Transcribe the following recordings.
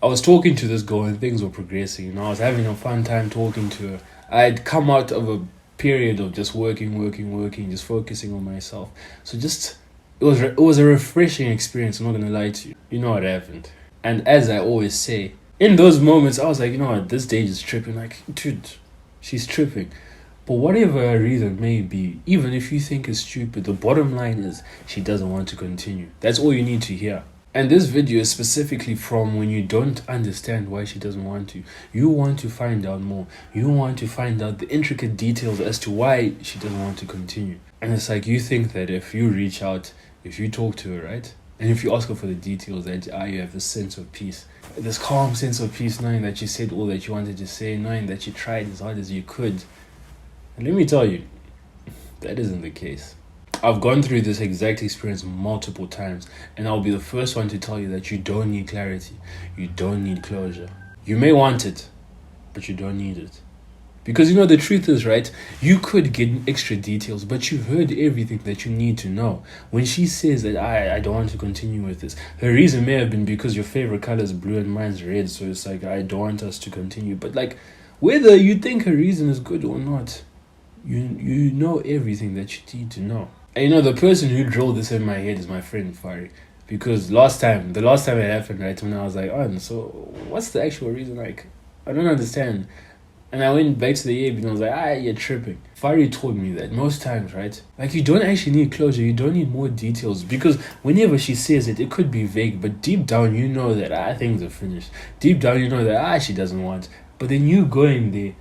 I was talking to this girl and things were progressing. I was having a fun time talking to her. I'd come out of a period of just working, just focusing on myself. So just it was a refreshing experience. I'm not gonna lie to you. You know what happened. And as I always say, in those moments, I was like, you know what, this day is tripping. Like, dude, she's tripping. But whatever her reason may be, even if you think it's stupid, the bottom line is she doesn't want to continue. That's all you need to hear. And this video is specifically from when you don't understand why she doesn't want to. You want to find out more. You want to find out the intricate details as to why she doesn't want to continue. And it's like you think that if you reach out, if you talk to her, right? And if you ask her for the details, that you have this sense of peace. This calm sense of peace, knowing that you said all that you wanted to say, knowing that you tried as hard as you could. And let me tell you, that isn't the case. I've gone through this exact experience multiple times, and I'll be the first one to tell you that you don't need clarity. You don't need closure. You may want it, but you don't need it. Because the truth is, right, you could get extra details, but you've heard everything that you need to know. When she says that I don't want to continue with this, her reason may have been because your favorite color is blue and mine's red, so it's like, I don't want us to continue. But like, whether you think her reason is good or not, you know everything that you need to know. And the person who drilled this in my head is my friend Fari. Because the last time it happened, right, when I was like, oh, so what's the actual reason? Like, I don't understand. And I went back to the Abe and I was like, you're tripping. Fari told me that most times, right, like, you don't actually need closure, you don't need more details. Because whenever she says it, it could be vague, but deep down you know that things are finished. Deep down you know that she doesn't want. But then you go in there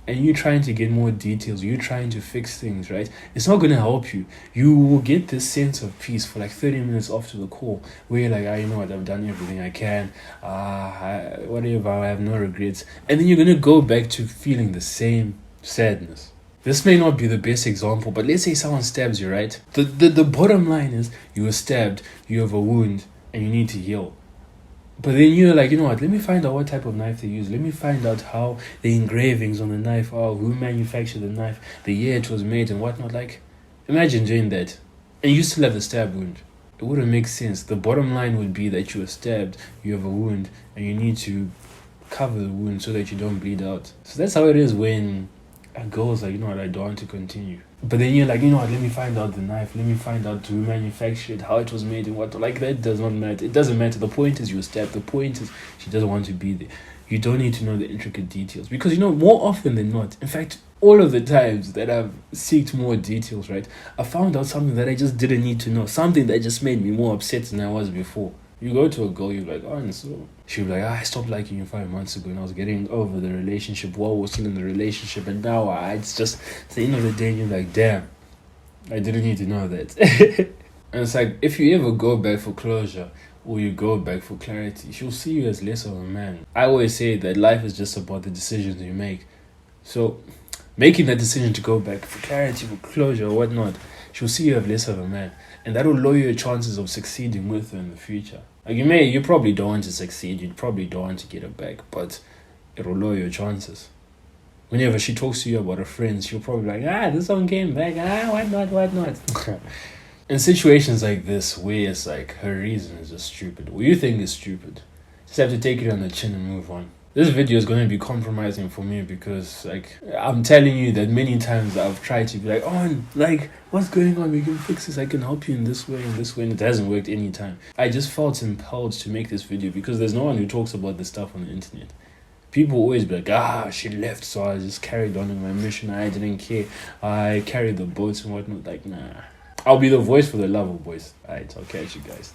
and you're trying to get more details, you're trying to fix things, right? It's not going to help you. You will get this sense of peace for like 30 minutes after the call, where you're like, you know what, I've done everything I can, whatever, I have no regrets. And then you're going to go back to feeling the same sadness. This may not be the best example, but let's say someone stabs you, right? The bottom line is, you were stabbed, you have a wound, and you need to heal. But then you're like, you know what, let me find out what type of knife they use. Let me find out how the engravings on the knife are, who manufactured the knife, the year it was made and whatnot. Like, imagine doing that. And you still have the stab wound. It wouldn't make sense. The bottom line would be that you were stabbed, you have a wound, and you need to cover the wound so that you don't bleed out. So that's how it is when a girl's like, you know what, I don't want to continue. But then you're like, you know what, let me find out the knife, let me find out who manufactured it, how it was made and what. Like, that does not matter. It doesn't matter. The point is you were stabbed. The point is she doesn't want to be there. You don't need to know the intricate details. Because, more often than not, in fact, all of the times that I've sought more details, right, I found out something that I just didn't need to know. Something that just made me more upset than I was before. You go to a girl, you're like, and so she'll be like, I stopped liking you 5 months ago and I was getting over the relationship while we're still in the relationship, and now it's just the end of the day, and you're like, damn, I didn't need to know that. And it's like, if you ever go back for closure or you go back for clarity, she'll see you as less of a man. I always say that life is just about the decisions you make. So making that decision to go back for clarity, for closure or whatnot, she'll see you as less of a man. And that will lower your chances of succeeding with her in the future. Like, you probably don't want to succeed, you probably don't want to get her back, but it will lower your chances. Whenever she talks to you about her friends, she'll probably be like, this one came back, whatnot. In situations like this, where it's like her reason is just stupid, or you think is stupid, just have to take it on the chin and move on. This video is going to be compromising for me because, like, I'm telling you that many times I've tried to be like, what's going on? We can fix this. I can help you in this way, and it hasn't worked any time. I just felt impelled to make this video because there's no one who talks about this stuff on the internet. People always be like, she left, so I just carried on in my mission. I didn't care. I carried the boats and whatnot. Like, nah. I'll be the voice for the love of boys. Alright, I'll catch you guys.